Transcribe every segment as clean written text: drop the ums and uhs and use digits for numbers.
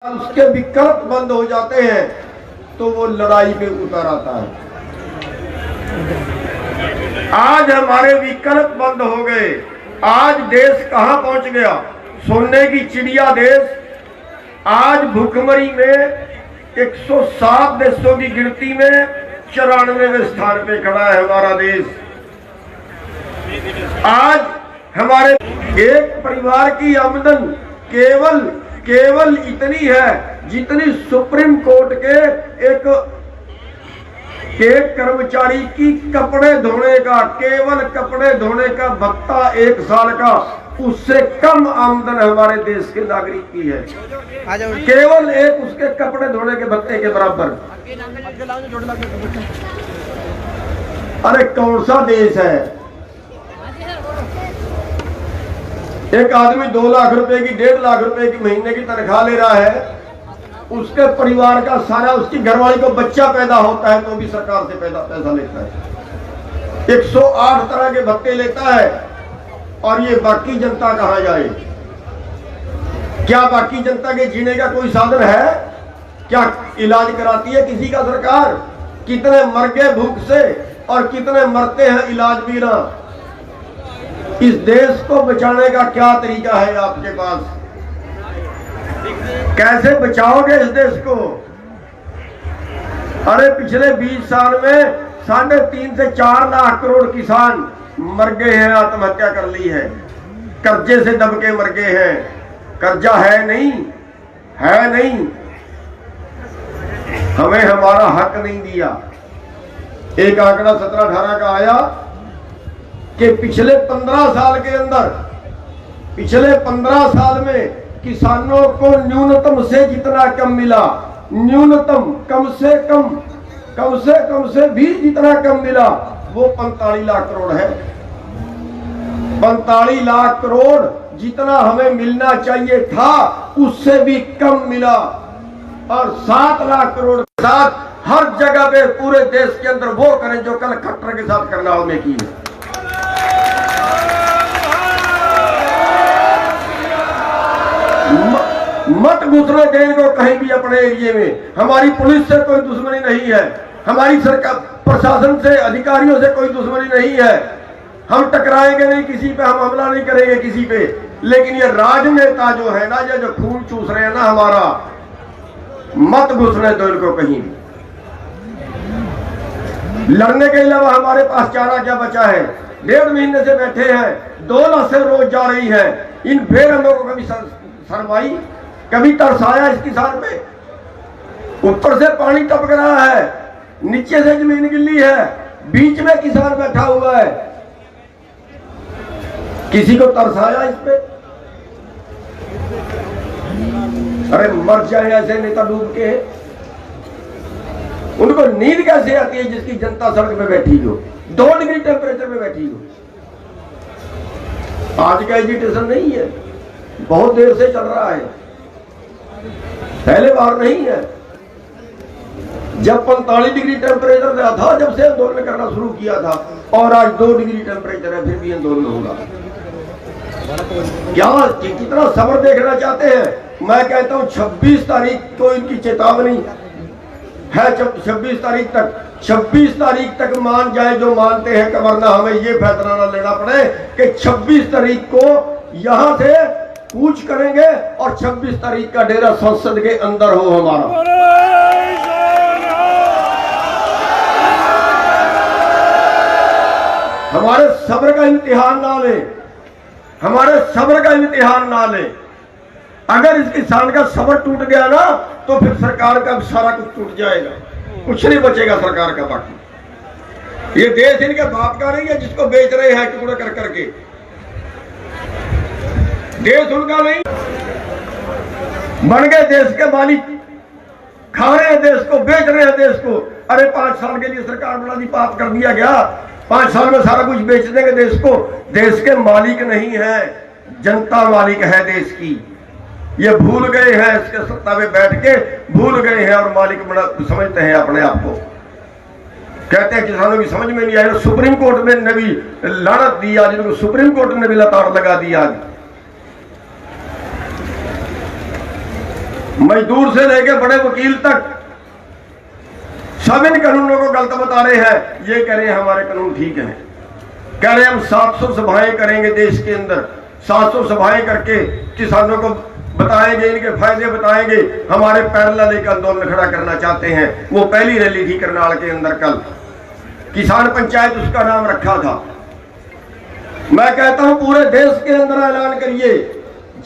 उसके विकल्प बंद हो जाते हैं तो वो लड़ाई पे उतर आता है। आज हमारे विकल्प बंद हो गए। आज देश कहां पहुंच गया? सोने की चिड़िया देश आज भुखमरी में 107 देशों की गिनती में 94वें स्थान पे खड़ा है हमारा देश। आज हमारे एक परिवार की आमदन केवल इतनी है जितनी सुप्रीम कोर्ट के एक कर्मचारी की कपड़े धोने का, केवल कपड़े धोने का भत्ता 1 साल का, उससे कम आमदन हमारे देश के नागरिक की है। केवल एक उसके कपड़े धोने के भत्ते के बराबर। अरे कौन सा देश है? एक आदमी 2 लाख रुपए की 1.5 लाख रुपए की महीने की तनख्वाह ले रहा है, उसके परिवार का सारा, उसकी घरवाली को बच्चा पैदा होता है तो भी सरकार से पैसा लेता है। 108 तरह के भत्ते लेता है। और ये बाकी जनता कहां जाए? क्या बाकी जनता के जीने का कोई साधन है? क्या इलाज कराती है किसी का सरकार? कितने मर गए भूख से और कितने मरते हैं इलाज बिना। इस देश को बचाने का क्या तरीका है आपके पास? कैसे बचाओगे इस देश को? अरे पिछले 20 साल में 3.5 से 4 लाख करोड़ किसान मर गए हैं, आत्महत्या कर ली है, कर्जे से दब के मर गए हैं। कर्जा है नहीं, हमें हमारा हक नहीं दिया। एक आंकड़ा 17-18 का आया कि पिछले 15 साल के अंदर, पिछले 15 साल में किसानों को न्यूनतम से जितना कम मिला, न्यूनतम कम से भी जितना कम मिला, वो 45 लाख करोड़ है। 45 लाख करोड़ जितना हमें मिलना चाहिए था उससे भी कम मिला। और 7 लाख करोड़ के साथ हर जगह पे पूरे देश के अंदर वो करें जो कल खट्टर के साथ करनाल में की है। मत घुसने दें को कहीं भी अपने एरिया में। हमारी पुलिस से कोई दुश्मनी नहीं है, हमारी सरकार प्रशासन से, अधिकारियों से कोई दुश्मनी नहीं है। हम टकराएंगे नहीं किसी पे, हम हमला नहीं करेंगे किसी पे। लेकिन ये राजनेता जो है ना, ये जो खून चूस रहे हैं ना हमारा, मत घुसने दो इनको कहीं भी। लड़ने के अलावा हमारे पास चारा क्या बचा है? 1.5 महीने से बैठे हैं, 2 नसें रोज जा रही है। इन बेरंगों को कभी शर्माई, कभी तरसाया इस किसान पे? ऊपर से पानी टपक रहा है, नीचे से जमीन गिल्ली है, बीच में किसान बैठा हुआ है, किसी को तरसाया इस पे? अरे मर जाए ऐसे नेता डूब के। उनको नींद कैसे आती है जिसकी जनता सड़क पे बैठी हो, 2 डिग्री टेम्परेचर में बैठी हो? आज का एजिटेशन नहीं है, बहुत देर से चल रहा है, पहले बार नहीं है। जब 45 डिग्री टेम्परेचर रहा था, जब से आंदोलन करना शुरू किया था, और आज 2 डिग्री टेम्परेचर है, फिर भी आंदोलन होगा। क्या कितना सब्र देखना चाहते हैं? मैं कहता हूं 26 तारीख को इनकी चेतावनी है, 26 तारीख तक मान जाए जो मानते हैं, वरना हमें ये फैसला न लेना पड़े कि 26 तारीख को यहां से कूच करेंगे और 26 तारीख का डेरा संसद के अंदर हो हमारा। हमारे सब्र का इम्तिहान ना ले, हमारे सब्र का इम्तिहान ना ले। अगर इस किसान का सब्र टूट गया ना, तो फिर सरकार का सारा कुछ टूट जाएगा, कुछ नहीं बचेगा सरकार का। बाकी ये देश इनके बाप का नहीं है जिसको बेच रहे हैं टुकड़े कर करके। देश उनका नहीं, बन गए देश के मालिक, खा रहे हैं देश को, बेच रहे हैं देश को। अरे 5 साल के लिए सरकार बना दी, पास कर दिया गया, 5 साल में सारा कुछ बेच देंगे देश को। देश के मालिक नहीं है, जनता मालिक है देश की। ये भूल गए हैं, इसके सत्ता में बैठ के भूल गए हैं और मालिक बना समझते हैं अपने आप को। कहते हैं किसानों की समझ में नहीं आया। सुप्रीम कोर्ट ने भी लानत दी आज, इनको सुप्रीम कोर्ट ने भी लताड़ लगा दी आज। मजदूर से लेके बड़े वकील तक सब इन कानूनों को गलत बता रहे हैं। ये कह रहे हैं हमारे कानून ठीक है, कह रहे हैं हम 700 सभाएं करेंगे देश के अंदर, 700 सभाएं करके किसानों को बताएंगे, इनके फायदे बताएंगे। हमारे पैरेलल एक आंदोलन खड़ा करना चाहते हैं। वो पहली रैली थी करनाल के अंदर कल, किसान पंचायत उसका नाम रखा था। मैं कहता हूं पूरे देश के अंदर ऐलान करिए,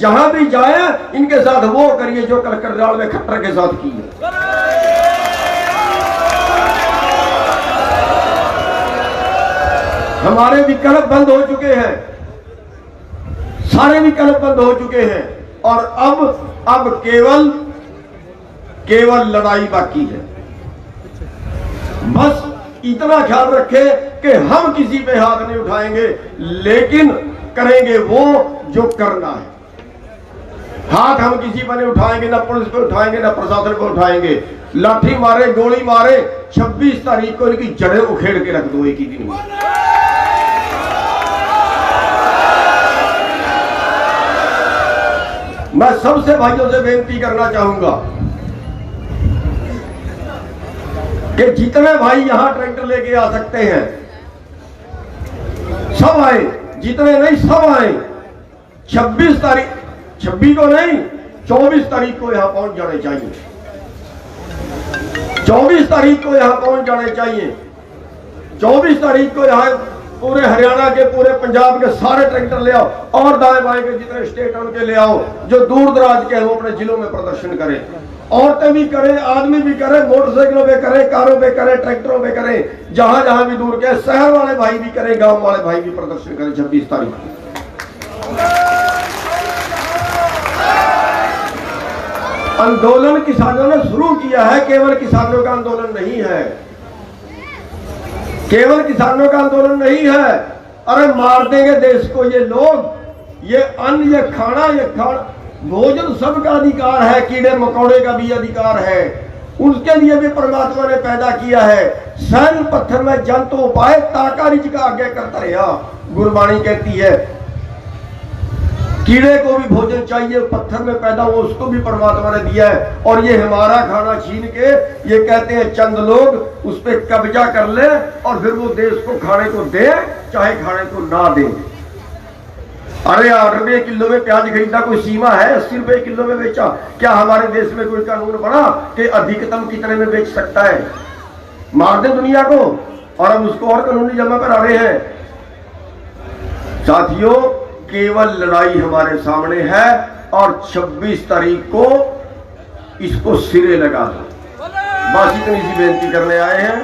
जहां भी जाए इनके साथ वो करिए जो कल करनाल में खट्टर के साथ की है। हमारे विकल्प बंद हो चुके हैं, सारे विकल्प बंद हो चुके हैं और अब केवल लड़ाई बाकी है। बस इतना ख्याल रखे कि हम किसी पे हाथ नहीं उठाएंगे, लेकिन करेंगे वो जो करना है। हाथ हम किसी पर नहीं उठाएंगे, ना पुलिस पे उठाएंगे, ना प्रशासन पे उठाएंगे। लाठी मारे, गोली मारे, 26 तारीख को इनकी जड़ें उखेड़ के रख दो एक ही दिन में। मैं सबसे भाइयों से बेनती करना चाहूंगा कि जितने भाई यहां ट्रैक्टर लेके आ सकते हैं सब आए, जितने नहीं सब आए। 26 तारीख, 26 को नहीं 24 तारीख को यहां पहुंच जाने चाहिए। 24 तारीख को यहां पहुंच जाने चाहिए। 24 तारीख को यहां पूरे हरियाणा के, पूरे पंजाब के सारे ट्रैक्टर ले आओ और दाएं बाएं के जितने स्टेट उनके ले आओ, जो दूर दराज के हैं वो अपने जिलों में प्रदर्शन करें। औरतें भी करें, आदमी भी करें, मोटरसाइकिलों पे करें, कारों पे करें, ट्रैक्टरों पे करें, जहां जहां भी दूर के, शहर वाले भाई भी करें, गांव वाले भाई भी प्रदर्शन करें 26 तारीख को। आंदोलन किसानों ने शुरू किया है, केवल किसानों का आंदोलन नहीं है, केवल किसानों का आंदोलन नहीं है। अरे मार देंगे देश को ये लोग। ये अन्न, ये खाना, भोजन सबका अधिकार है, कीड़े मकोड़े का भी अधिकार है, उसके लिए भी परमात्मा ने पैदा किया है। सन पत्थर में जंतु उपाय ताका रिज का आगे करता रहा, गुरबाणी कहती है। कीड़े को भी भोजन चाहिए, पत्थर में पैदा हुआ उसको भी परमात्मा ने दिया है। और ये हमारा खाना छीन के ये कहते हैं चंद लोग उस पर कब्जा कर ले और फिर वो देश को खाने को दे, चाहे खाने को ना दे। अरे 8 रुपये किलो में प्याज खरीदा कोई सीमा है? 80 रुपये किलो में बेचा। क्या हमारे देश में कोई कानून बना कि अधिकतम कितने में बेच सकता है? मार दे दुनिया को और हम उसको और कानूनी जमा पर आ रहे हैं। साथियों, केवल लड़ाई हमारे सामने है और 26 तारीख को इसको सिरे लगा दो। बस इतनी सी बेनती करने आए हैं।